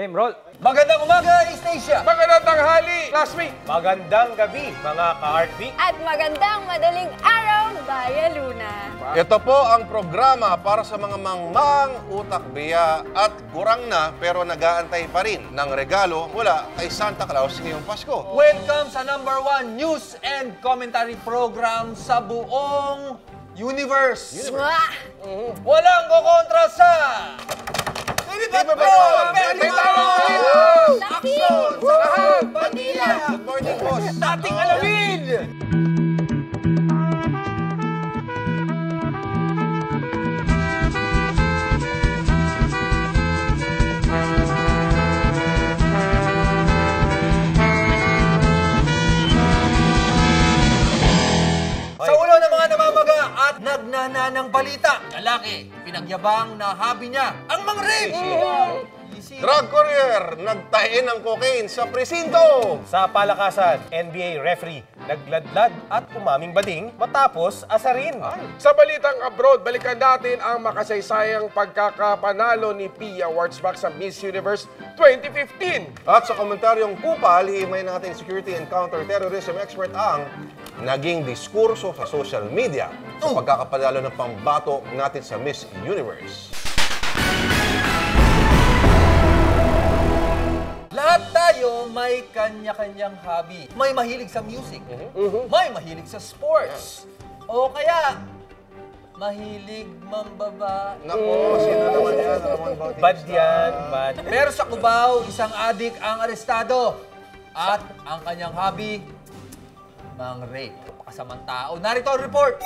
Game roll. Magandang umaga, East Asia! Magandang tanghali, classmate! Magandang gabi, mga ka-heartbeat. At magandang madaling araw, Baya Luna. Ito po ang programa para sa mga mangmang, utak, biya at kurang na pero nag-aantay pa rin ng regalo mula kay Santa Claus ngayong Pasko. Welcome sa #1 news and commentary program sa buong universe. Mwah! Walang kukontra sa... Action! Sa lahat! Bandila! Good morning, boss! Dating alamin! Sa ulo ng mga namamaga at nagnananang balita, lalaki, pinagyabang na hobby niya, ang mang-rape! Drug courier, nagtae ng cocaine sa presinto! Sa palakasan, NBA referee, nagladlad at umaming bading matapos asarin. Sa balitang abroad, balikan natin ang makasaysayang pagkakapanalo ni Pia Wurtzbach sa Miss Universe 2015. At sa komentaryong kupal, hihimay natin security and counter-terrorism expert ang naging diskurso sa social media sa pagkakapanalo ng pambato natin sa Miss Universe. Lahat tayo may kanya-kanyang hobby. May mahilig sa music, may mahilig sa sports, o kaya mahilig mambaba. Nako, sino naman yan? Ramon Bautista. Bad yan, bad. Pero sa Cubao, isang adik ang arestado at ang kanyang hobby, mang-rape. Kasamang tao. Narito ang report.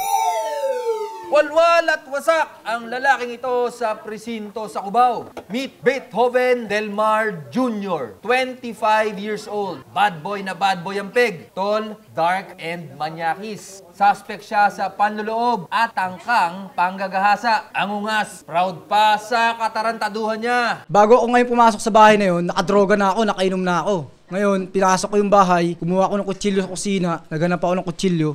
Walwal at wasak ang lalaking ito sa presinto sa Cubao. Meet Beethoven Delmar Jr., 25 years old. Bad boy na bad boy ang peg. Tall, dark, and manyakis. Suspect siya sa panloloob at tangkang panggagahasa. Ang ungas, proud pa sa katarantaduhan niya. Bago ako ngayon pumasok sa bahay na yun, nakadroga na ako, nakainom na ako. Ngayon, pinasok ko yung bahay, kumuha ko ng kutsilyo sa kusina, naganap ako ng kutsilyo.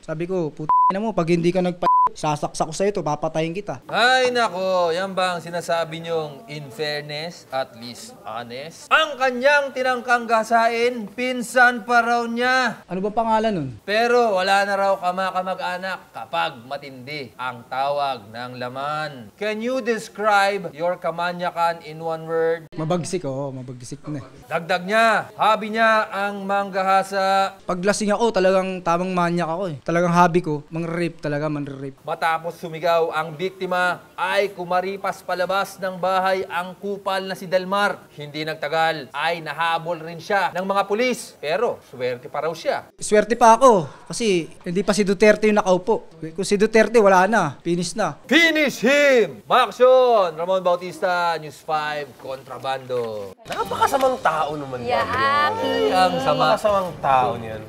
Sabi ko, na mo, pag hindi ka sasaksak ko sa'yo ito, papatayin kita. Ay nako, yan ba ang sinasabi niyong in fairness, at least honest? Ang kanyang tinangkang gasain, pinsan pa raw niya. Ano ba pangalan nun? Pero wala na raw kamag-anak kapag matindi ang tawag ng laman. Can you describe your kamanyakan in one word? Mabagsik, oo, mabagsik na. Dagdag niya, hobby niya ang manggahasa. Pag lasing ako, talagang tamang manyak ako eh. Talagang hobby ko, mang-rape talaga, man-rape. Matapos sumigaw, ang biktima ay kumaripas palabas ng bahay ang kupal na si Delmar. Hindi nagtagal ay nahabol rin siya ng mga pulis. Pero swerte pa raw siya. Swerte pa ako, kasi hindi pa si Duterte yung nakaupo. Kung si Duterte, wala na, finish na. Finish him! Maaksyon! Ramon Bautista, News 5, Kontrabando. Napakasamang tao naman. Yaki! Ang sama. Napakasamang tao niyan.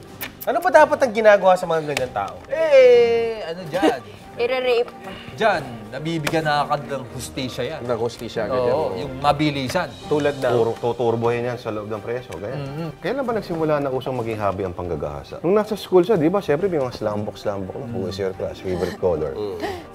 Ano ba dapat ang ginagawa sa mga ganyan tao? Ano dyan? Ire-rape. Dyan, nabibigyan na agad ng hustisya yan. Nag-hostisya agad Oo, yan. yung mabilisan. Tulad na. Tuturbohin yan sa loob ng preso. Ganyan. Kailan ba nagsimula na usang maging hobby ang panggagahasa? Nung nasa school siya, di ba? Siyempre, may mga slambok na. Who is your class? Favorite color?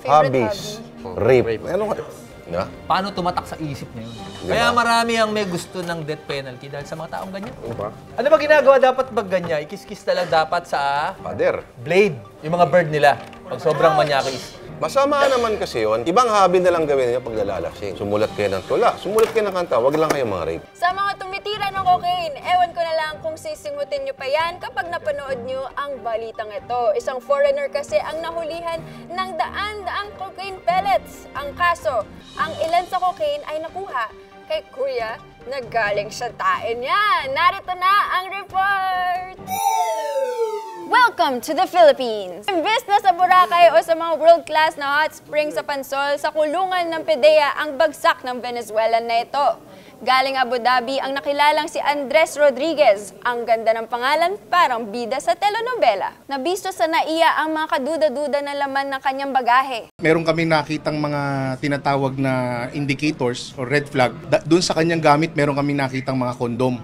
Hobbies. Rape. Ano ka? Na? Paano tumatak sa isip niya yun? Kaya marami ang may gusto ng death penalty dahil sa mga taong ganyan. Ano ba? Ano ba ginagawa dapat pag ganyan? Ikis-kis na lang dapat sa Pader. blade. Yung mga bird nila. Pag sobrang manyakis. Masama naman kasi yun. Ibang hobby na lang gawin niyo pag nalalasing. Sumulat kayo ng tula. Sumulat kayo ng kanta. Wag lang kayo mga rape. Sa mga tumitira ng cocaine, ewan ko na lang kung sisingutin nyo pa yan kapag napanood nyo ang balitang ito. Isang foreigner kasi ang nahulihan ng daan-daang cocaine pellets. Ang kaso, ang ilan sa cocaine ay nakuha kay Kuya na galing sa tae niya. Narito na ang report! Welcome to the Philippines! Imbes na sa Boracay o sa mga world-class na hot spring sa Pansol, sa kulungan ng PDEA ang bagsak ng Venezuelan na ito. Galing Abu Dhabi ang nakilalang si Andres Rodriguez. Ang ganda ng pangalan, parang bida sa telenovela. Nabisto sa NAIA ang mga kaduda-duda na laman ng kanyang bagahe. Meron kaming nakitang mga tinatawag na indicators or red flag. Doon sa kanyang gamit, meron kaming nakitang mga kondom,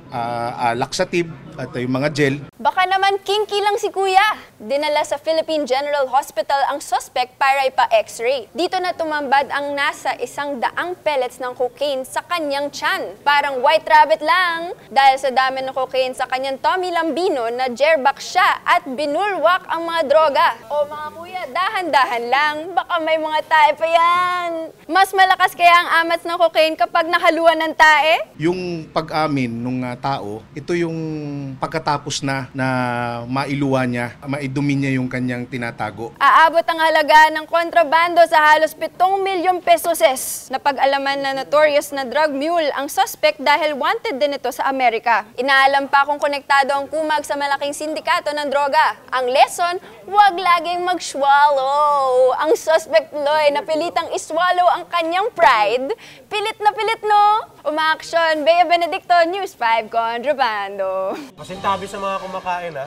laxative at yung mga gel. Baka naman kinky lang si Kuya. Dinala sa Philippine General Hospital ang suspect para ipa-x-ray. Dito na tumambad ang nasa 100 pellets ng cocaine sa kanyang tiyan. ngayon. Parang white rabbit lang dahil sa dami ng cocaine sa kanyang Tommy Lambino na jerback siya at binulwak ang mga droga. O mga kuya, dahan-dahan lang, baka may mga tae pa yan. Mas malakas kaya ang amat ng cocaine kapag nahaluan ng tae? Yung pag-amin ng tao, ito yung pagkatapos na mailuwa niya, maidumi niya yung kanyang tinatago. Aabot ang halaga ng kontrabando sa halos 7 milyong pesos na pag-alaman na notorious na drug mule ang suspect dahil wanted din ito sa Amerika. Inaalam pa kung konektado ang kumag sa malaking sindikato ng droga. Ang lesson, huwag laging mag-swallow. Ang suspect Loy na pilitang iswallow ang kanyang pride, pilit na pilit no? Umaaksyon, Bea Benedicto, News 5 Kontrabando. Masintabi sa mga kumakain, ha?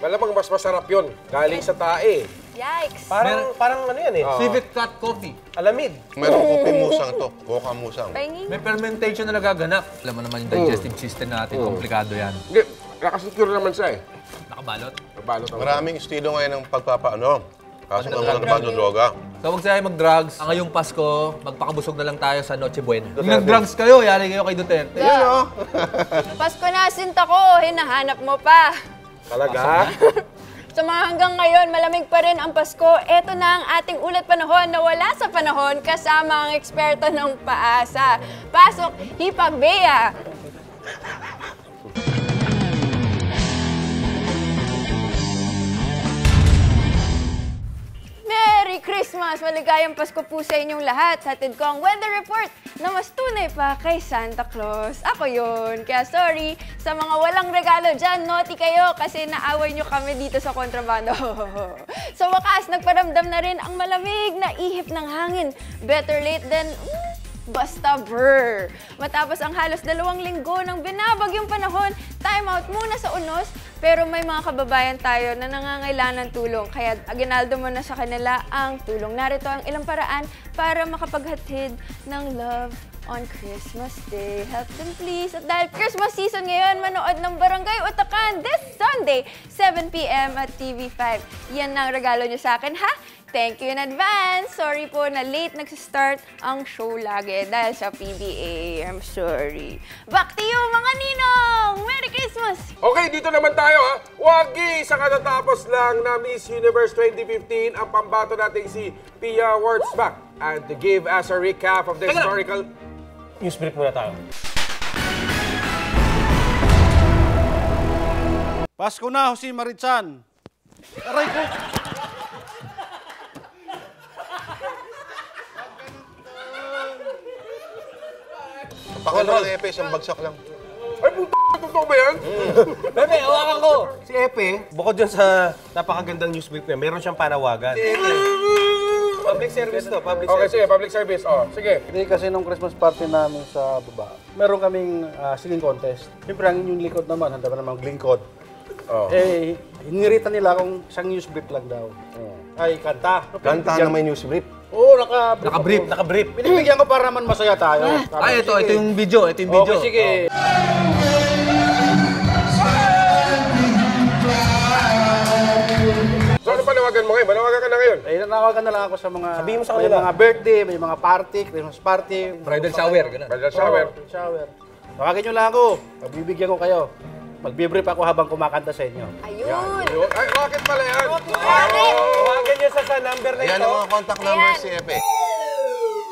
Malamang mas masarap yun. Galing sa tae. Yikes! Parang ano yan eh. Civet Cut Coffee. Alamid. Meron kopi musang to. Coca musang. Pahingin. May fermentation na nagaganap. Alam mo naman yung digestive system natin, komplikado yan. Hindi, nakasecure naman siya eh. Nakabalot. Nabalot ang Maraming estilo ngayon ng pagpapaano. Kaso ng mga droga. So huwag tayo mag-drugs. Ang ngayong Pasko, magpakabusog na lang tayo sa Noche Buena. Kung nag-drugs kayo, yari kayo kay Duterte. Pasko na, sinta ko, hinahanap mo pa. Talaga? Sa mga hanggang ngayon, malamig pa rin ang Pasko. Ito na ang ating ulat panahon na wala sa panahon kasama ang eksperto ng paasa. Pasok, Hipag Bea! Merry Christmas! Maligayang Pasko po sa inyong lahat. Hatid ko ang weather report na mas tunay pa kay Santa Claus. Ako yun. Kaya sorry sa mga walang regalo dyan. Naughty kayo kasi naaway nyo kami dito sa kontrabando. Sa wakas, nagparamdam na rin ang malamig na ihip ng hangin. Better late than basta brr. Matapos ang halos 2 linggo ng binabagyong panahon, time out muna sa unos. Pero may mga kababayan tayo na nangangailangan ng tulong. Kaya aginaldo mo na sa kanila ang tulong. Narito ang ilang paraan para makapaghatid ng love on Christmas Day. Help them please. At dahil Christmas season ngayon, manood ng Barangay Utakan this Sunday, 7 p.m. at TV5. Yan ang regalo nyo sa akin, ha? Thank you in advance. Sorry po na late nagsistart ang show lagi dahil sa PBA. I'm sorry. Back to you, mga ninong! Merry Christmas! Okay, dito naman tayo ha. Wagi, sa katatapos lang na Miss Universe 2015, ang pambato natin si Pia Wurtzbach. And to give us a recap of the historical... News brief muna tayo. Pasko na, Jose Marichan. Aray ko! Pakal lang, Epe, isang bagsak lang. Ay, puto, totoo ba yan? Bebe, hawakan ko! Si Epe, bukod dyan sa napakagandang news brief niya, meron siyang panawagan. Public service to, public Okay, service. sige, public service. Oh, sige. Hindi kasi nung Christmas party namin sa baba, meron kaming singing contest. Siyempre, ang inyong likod naman, handa pa namang lingkod. Oh. Eh, hinirita nila kung isang news brief lang daw. Ay, kanta. Kanta na may news brief. Oo, naka-brief. Naka-brief. Binibigyan ko para naman masaya tayo. Ay, ito yung video. Ito yung video. Okay, sige. So, ano panawagan mo ngayon? Panawagan ka na ngayon? Ay, nanawagan na lang ako sa mga... Sabihin mo sa may kanila. mga birthday, may mga party, Christmas party. Bridal shower, gano'n. Bridal shower. Oo, shower. Tawagin nyo lang ako. Pagbibigyan ko kayo. Magbibrief ako habang kumakanta sa inyo. Ayun! Yun. Ay, rocket pala yan. Tawagan niyo sa number na Ayan ito. ang mga contact numbers si Epe.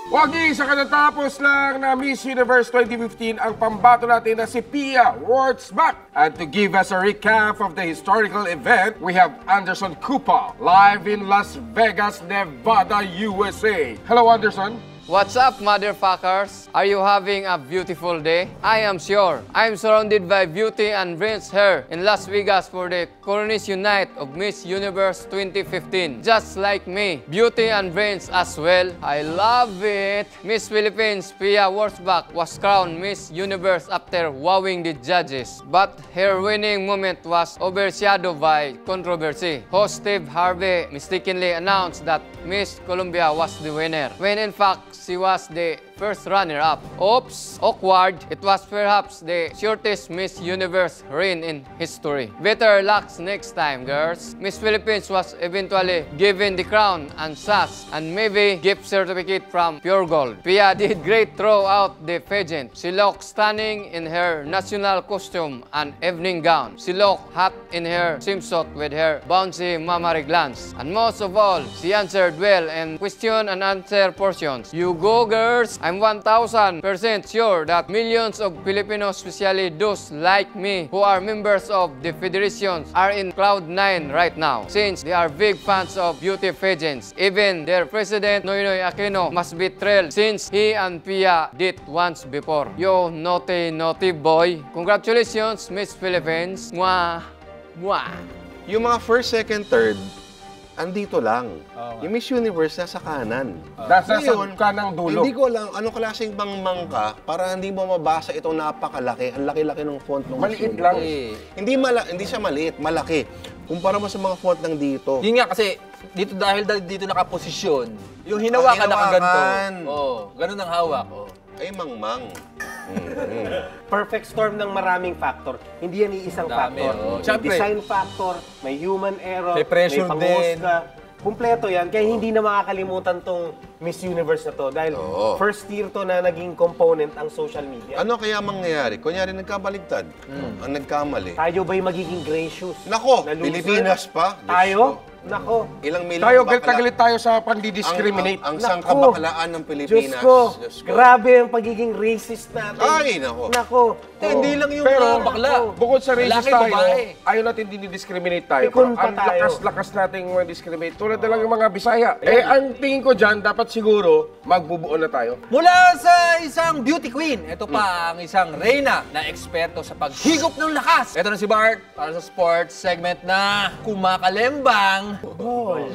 Wagi, sa katatapos lang na Miss Universe 2015, ang pambato natin na si Pia Wurtzbach. And to give us a recap of the historical event, we have Anderson Cooper, live in Las Vegas, Nevada, USA. Hello, Anderson. What's up, motherfuckers? Are you having a beautiful day? I am sure. I'm surrounded by beauty and brains here in Las Vegas for the Coronation Night of Miss Universe 2015. Just like me, beauty and brains as well. I love it. Miss Philippines Pia Wurtzbach was crowned Miss Universe after wowing the judges. But her winning moment was overshadowed by controversy. Host Steve Harvey mistakenly announced that Miss Colombia was the winner, when in fact, she was the first runner-up. Oops, awkward. It was perhaps the shortest Miss Universe reign in history. Better luck next time, girls. Miss Philippines was eventually given the crown and sash and maybe gift certificate from Pure Gold. Pia did great throughout the pageant. She looked stunning in her national costume and evening gown. She looked hot in her swimsuit with her bouncy mammary glands. And most of all, she answered well in question and answer portions. You go, girls! I'm 1000% sure that millions of Filipinos, especially those like me, who are members of the federations, are in cloud 9 right now, since they are big fans of beauty pageants. Even their president, Noynoy Aquino, must be thrilled since he and Pia did once before. Yo, naughty, naughty boy. Congratulations, Miss Philippines. Mwah! Mwah! Yung mga first, second, third, andito lang. Yung Miss Universe nasa kanan. Nasa kanang dulo. Hindi ko alam anong klaseng bangmang ka para hindi mo mabasa itong napakalaki. Ang laki-laki ng font ng Miss Maliit Universe. lang. Hindi siya maliit, malaki. Kumpara mo sa mga font ng dito. Yun nga kasi, dahil dito nakaposisyon, yung hinawakan nakaganto. Oh, ganun ang hawak. Oh. Ay, mangmang. Perfect storm ng maraming factor. Hindi yan iisang Dami, factor. oh. May Siyempre. design factor, may human error, May pressure panghusga. din. Kumpleto yan. Kaya hindi na makakalimutan tong Miss Universe na to. Dahil first year to na naging component ang social media. Ano kaya mangyayari? Kunyari nagkabaligtad. Ang nagkamali. Tayo ba'y magiging gracious? Nako, Na loser? Pilipinas pa. Diyos Tayo? ko. Nako. Ilang milyong Tayo, bakla. galit tayo sa pang-discriminate. Ang Naku. sangkabakalaan ng Pilipinas. Diyos ko, Diyos ko. grabe ang pagiging racist natin. Ay, nako. Nako. Hindi lang yung Pero, bakla. bukod sa racist Lalaki, tayo, babae. ayaw natin dinidiscriminate tayo. Pikon Pero pa ang tayo. lakas-lakas nating discriminate. Tulad na lang yung mga Bisaya. Eh, ang tingin ko dyan, dapat siguro magbubuo na tayo. Mula sa isang beauty queen, ito pa ang isang reyna na eksperto sa paghigop ng lakas. Ito na si Bart para sa sports segment na Kumakalembang Ball.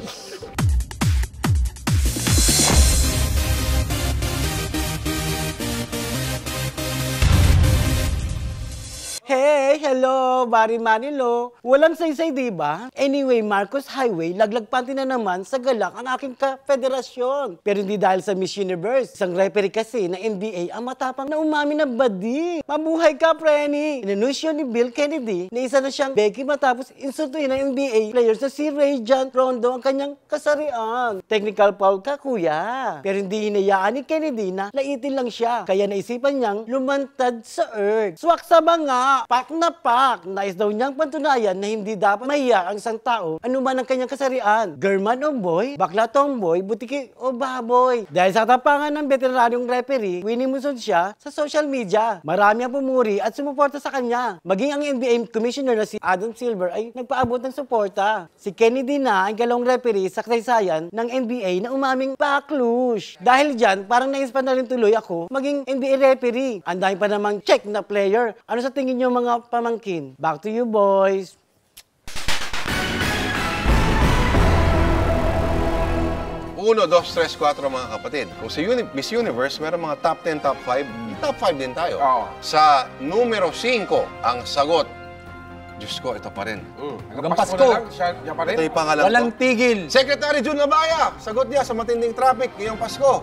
Hey, hello, Barry Manilo. Walang saysay, di ba? Anyway, Marcos Highway, laglagpanti na naman sa galak ang aking federasyon. Pero hindi dahil sa Miss Universe. Isang referee kasi na NBA ang matapang na umami na badi. Mabuhay ka, Frenny! Inanusyo ni Bill Kennedy na isa na siyang Becky matapos insultuhin ng NBA players na si Rajon Rondo ang kanyang kasarian. Technical foul ka, kuya. Pero hindi hinayaan ni Kennedy na laitin lang siya. Kaya naisipan niyang lumantad sa earth. Swak sa mga pak na pak. Nais daw niyang patunayan na hindi dapat mahiya ang isang tao anuman ang kanyang kasarian. German o boy, bakla tomboy, butiki o baboy. Dahil sa tapangan ng veteranong referee, winimusod siya sa social media. Marami ang pumuri at sumuporta sa kanya. Maging ang NBA commissioner na si Adam Silver ay nagpaabot ng suporta. Si Kennedy na ang galong referee sa kasaysayan ng NBA na umaming paklush. Dahil dyan, parang nainspan na rin tuloy ako maging NBA referee. Ang dami pa namang check na player. Ano sa tingin niyo mga pamangkin? Back to you, boys. 1, 2, 3, 4 mga kapatid. Kung sa Miss Universe, meron mga top 10, top 5. Top 5 din tayo. Sa numero 5, ang sagot. Diyos ko, ito pa rin. Hanggang Pasko. Ito yung pangalan Walang ko. tigil. Secretary Jun Labaya, sagot niya sa matinding traffic ngayong Pasko.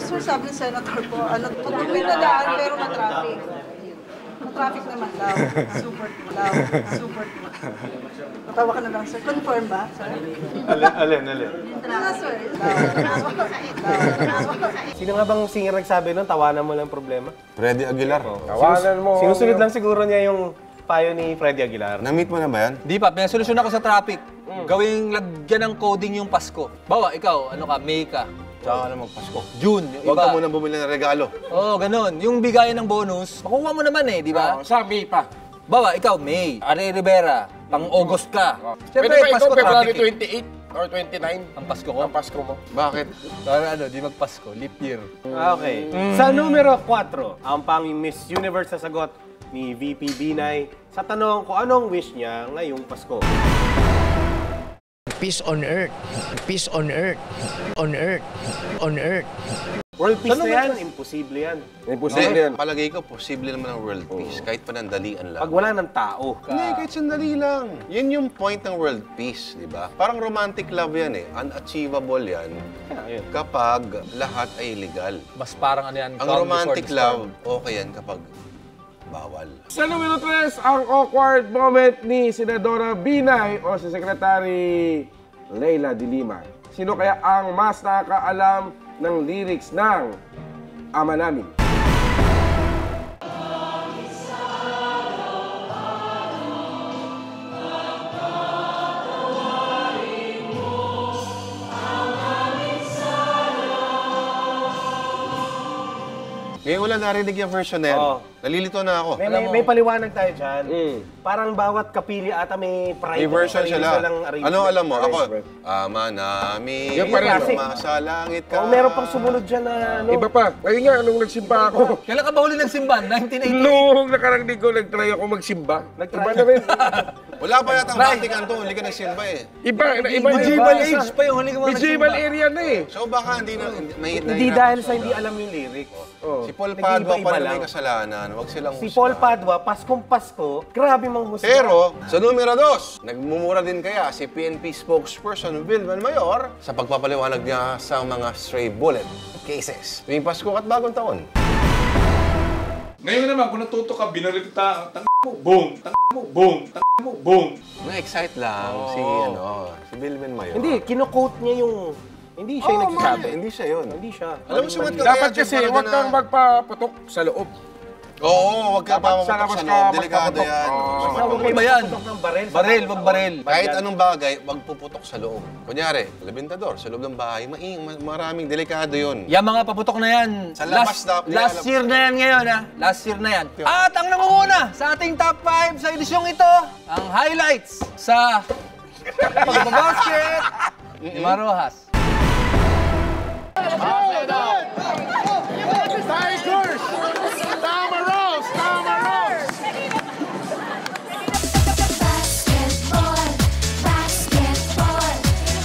Sir, sabi ng Senator po, matupid na daan pero matraffic. Matraffic naman daw. Super daw. Super. Matawa ka na lang, sir. Confirm ba, sir? Alin. Ano, sir? Sino nga bang singer nagsabi nun? Tawanan mo lang problema. Freddy Aguilar. Tawanan mo. Sinusunod lang siguro niya yung payo ni Freddy Aguilar. Na-meet mo na ba yan? Di pa, may solusyon ako sa traffic. Gawing lagyan ng coding yung Pasko. Bawa, ikaw, ano ka, May ka. Tsaka ka na magpasko. June, yung Huwag iba. ka muna bumili ng regalo. Oo, ganun. Yung bigayan ng bonus, makuha mo naman eh, di ba? Sabi pa. Bawa, ikaw, May. Ari Rivera, pang August ka. Pwede ba ikaw Pasko February traffic eh. 28 or 29? Ang Pasko ko? Ang Pasko mo. Bakit? Para ano, di magpasko, leap year. Okay. Sa numero 4, ang pang Miss Universe sa sagot ni VP Binay sa tanong kung anong wish niya ngayong Pasko. Peace on earth. Peace on earth. On earth. On earth. World peace na yan, imposible yan. Imposible yan. Palagay ko, posible naman ang world peace, kahit panandalian lang. Pag wala ng tao. Hindi, kahit sandali lang. Yan yung point ng world peace, di ba? Parang romantic love yan eh. Unachievable yan kapag lahat ay legal. Mas parang ano yan, Ang calm romantic before the storm. love, okay yan kapag bawal. Sa numero 3, ang awkward moment ni Senadora Binay o si Secretary Leila de Lima. Sino kaya ang mas nakakaalam ng lyrics ng Ama Namin? Ngayon wala narinig yung version na yan. Nalilito na ako. May paliwanag tayo dyan. Parang bawat kapili ata may pride. May version sila. arrangement. Ano alam mo? Ako, Ama namin, Yung pareho. sa langit ka. Oh, meron pang sumunod dyan na ano. Iba pa. Ngayon nga, nung nagsimba ako, Kailan ka ba huli nagsimba? 1980? nung nakarang linggo, nag-try ako magsimba. Iba na rin. Wala pa yata ang Vatican to, hindi ka nagsimba eh. Iba Medieval age pa yung huli ka mga Medieval nagsimba. area na eh. So baka hindi na, Hindi dahil sa hindi alam yung lyrics. Oh. Si Paul Padua Nag-iiba-iba pa rin lang. may kasalanan, huwag silang Si husgahan. Paul Padua, Paskong Pasko, grabe mang husga. Pero, sa numero 2, nagmumura din kaya si PNP spokesperson Vilman Mayor sa pagpapaliwanag niya sa mga stray bullet cases tuwing Pasko at Bagong Taon. Ngayon naman, kung natuto ka, binaril kita, tang mo, boom, tang mo, boom, tang mo, boom. Na-excite lang si Vilman Mayor. Hindi, kino-quote niya yung... Hindi siya yung nagsasabi. Hindi siya yun. Hindi siya. Alam mo, sumat ka Dapat kaya kasi, dyan huwag talaga kang magpaputok sa loob. Oo, huwag ka Dapat pa sa maputok labas sa ka loob. Delikado magpaputok. yan. Ano ba yan? Baril, wag baril. Kahit anong bagay, wag puputok sa loob. Kunyari, labintador, sa loob ng bahay, maraming delikado yun. Yung mga paputok na yan, Sa labas dapat yan, last alam- year na yan ngayon, ha? Last year na yan. At ang nangunguna sa ating top 5 sa edisyong ito, ang highlights sa pagbabasket ni Marojas. Basketball, basketball,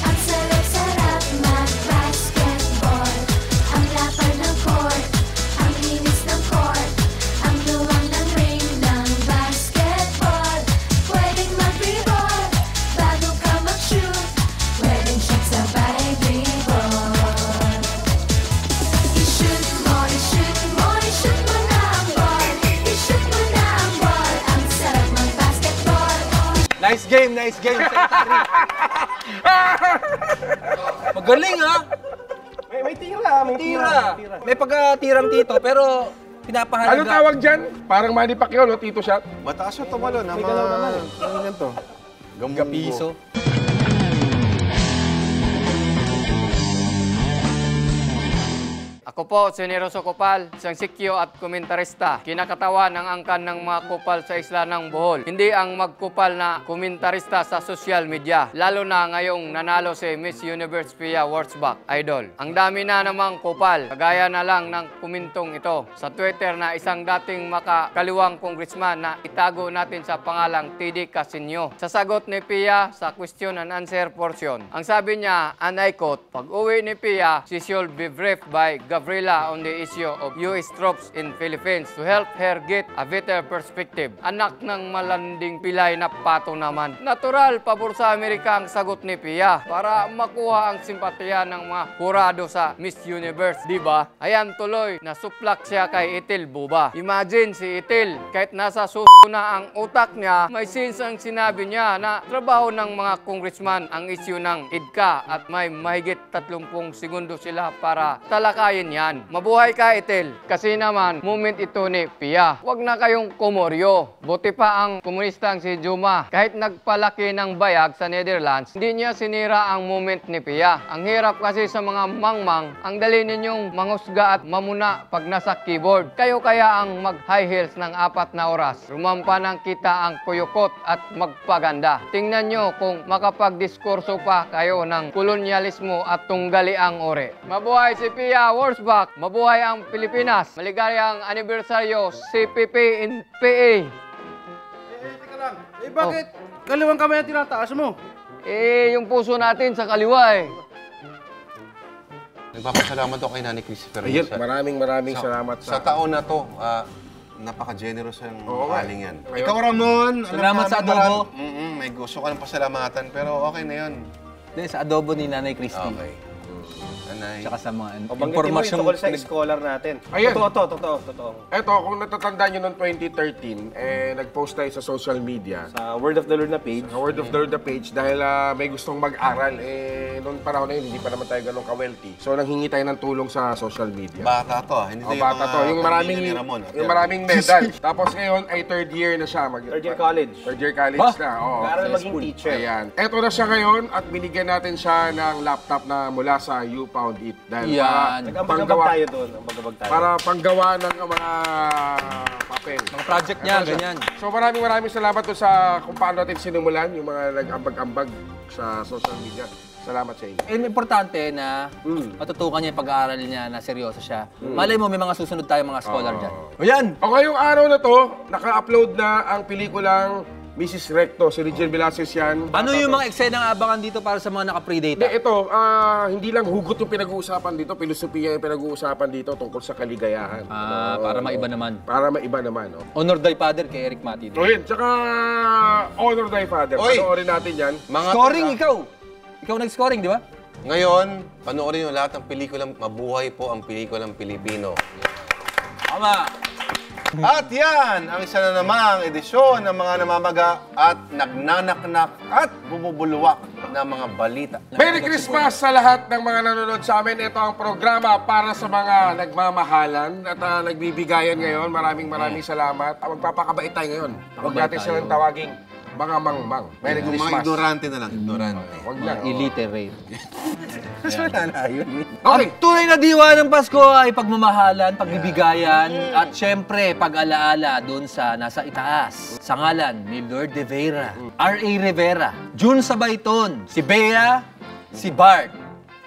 ang sarap-sarap mag-basketball. Ang lapad ng court, ang linis ng court, ang luwang ng ring ng basketball. Pwedeng mag-rebound bago ka mag-shoot, pwedeng shot sabay rebound. I-shoot mo, i-shoot mo, i-shoot mo na ang ball, i-shoot mo na ang ball, ang sarap mag-basketball. Nice game, Secretary. Magaling, ha? May tira, may tira. May pagkatirang tito, pero pinapahalaga. Ano tawag dyan? Parang Manny Pacquiao, no? Tito shot. Mataas yung tumalo na mga... Ano yan to? Gapiso. Ako po, si Neroso Kupal, isang sikyo at komentarista. Kinakatawan ang angkan ng mga kupal sa isla ng Bohol. Hindi ang magkupal na komentarista sa social media. Lalo na ngayong nanalo si Miss Universe Pia Wurzbach, idol. Ang dami na namang kupal. Kagaya na lang ng komintong ito sa Twitter na isang dating makakaliwang congressman na itago natin sa pangalang TD Casinio. Sa sagot ni Pia sa question and answer portion, ang sabi niya, and I quote, pag-uwi ni Pia, she should be briefed by Gavrila on the issue of US troops in Philippines to help her get a better perspective. Anak ng malanding pilay na pato naman. Natural, pabor sa Amerika ang sagot ni Pia para makuha ang simpatiya ng mga kurado sa Miss Universe, di ba? Ayan tuloy, nasuplak siya kay Itil Buba. Imagine si Itil, kahit nasa na ang utak niya, may sense ang sinabi niya na trabaho ng mga congressman ang issue ng EDCA at may mahigit 30 segundo sila para talakayin yan. Mabuhay ka, Itil. Kasi naman, moment ito ni Pia. Huwag na kayong kumoryo. Buti pa ang komunistang si Juma. Kahit nagpalaki ng bayag sa Netherlands, hindi niya sinira ang moment ni Pia. Ang hirap kasi sa mga mangmang, ang dali ninyong mangusga at mamuna pag nasa keyboard. Kayo kaya ang mag-high heels ng 4 na oras. Rumampanang kita ang kuyukot at magpaganda. Tingnan nyo kung makapagdiskurso pa kayo ng kolonyalismo at tunggaliang ore. Mabuhay si Pia Wurzbach! Mabuhay ang Pilipinas! Maligayang anibersaryo CPP in PA! Teka lang. Bakit kaliwang kamay ang tinataas mo? Yung puso natin sa kaliwa eh. Nagpapasalamat ako kay Nanay Christopher. Ayun, maraming salamat Sa taon na to, napaka-generous ang aling yan. Ayun. Ikaw, Ramon, Salamat sa adobo. May gusto ka ng pasalamatan, pero okay na yun. Hindi, sa adobo ni Nanay Christy. Okay. Nanay. Tsaka sa mga O banggitin mo yung tungkol sa scholar natin. Ayan. Totoo. Eto, kung natatandaan nyo noong 2013, nag-post tayo sa social media. Sa Word of the Lord na page. Sa Word of the Lord na page, dahil may gustong mag-aral, noong panahon na yun, hindi pa naman tayo ganun ka-wealthy. So, nanghingi tayo ng tulong sa social media. Bata to, hindi tayo bata to. Yung maraming medal. Tapos ngayon ay third year na siya. Third year college. Third year college na, oo. Para maging teacher. Ayan. Eto na siya ngayon at binigyan natin siya ng laptop na mula sa You Found It. Dahil Nag-ambag tayo doon. Para panggawa ng mga papel. Mga project niya, ganyan. So maraming salamat to sa kung paano natin sinimulan yung mga nag-ambag-ambag sa social media. Salamat sa inyo. Importante na matutukan niya yung pag-aaral niya na seryoso siya. Malay mo, may mga susunod tayong mga scholar dyan. O yan! O ngayong araw na to, naka-upload na ang pelikulang Mrs. Recto, si Regine Velasquez yan. Ano yung mga eksenang abangan dito para sa mga naka-predata? Hindi, ito, hindi lang hugot yung pinag-uusapan dito, filosofiya yung pinag-uusapan dito tungkol sa kaligayahan. Para maiba naman. Para maiba naman, oh. Honor Thy Father kay Eric Mati. O yun, tsaka Honor Thy Father. Panoorin natin yan. Scoring, ikaw! Ikaw nag-scoring, di ba? Ngayon, panoorin nyo lahat ng pelikulang Mabuhay po ang pelikulang Pilipino. Tama! At yan, ang isa na namang edisyon ng mga namamaga at nagnanaknak at bumubulwak ng mga balita. Merry Christmas sa lahat ng mga nanonood sa amin. Ito ang programa para sa mga nagmamahalan at nagbibigayan ngayon. Maraming salamat. Magpapakabait tayo ngayon. Huwag natin silang tawaging mga mangmang. Merry Yung Christmas. mga ignorante na lang, ignorante. Huwag lang. Illiterate. Okay. Ang tunay na diwa ng Pasko ay pagmamahalan, pagbibigayan, at syempre pag-alaala doon sa nasa itaas. Sa ngalan ni Lord De Vera, R.A. Rivera, June Sabayton, si Bea, si Bart,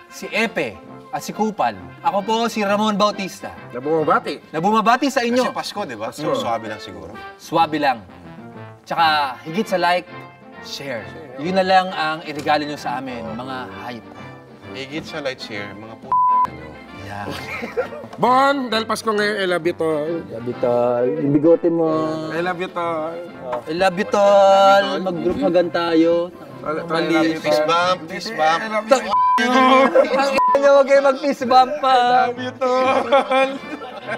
si Epe, at si Kupal. Ako po si Ramon Bautista. Na bumabati sa inyo. Kasi Pasko, di ba? So, swabe lang siguro. Swabe lang. Tsaka higit sa like, share. Yun na lang ang irigalo nyo sa amin, mga hype. Higit sa light share, mga p*** nyo. Yeah. Bon, dahil Pasko ngayon, I love you tol. Love you tol. Yung bigote mo. I love you tol. I love you tol. Mag-group hagan tayo. Mali. Fist bump, fist bump. Huwag kayo mag-fist bump pa. I love you tol.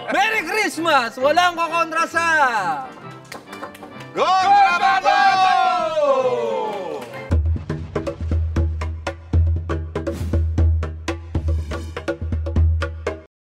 Merry Christmas! Walang kokontra sa... Go!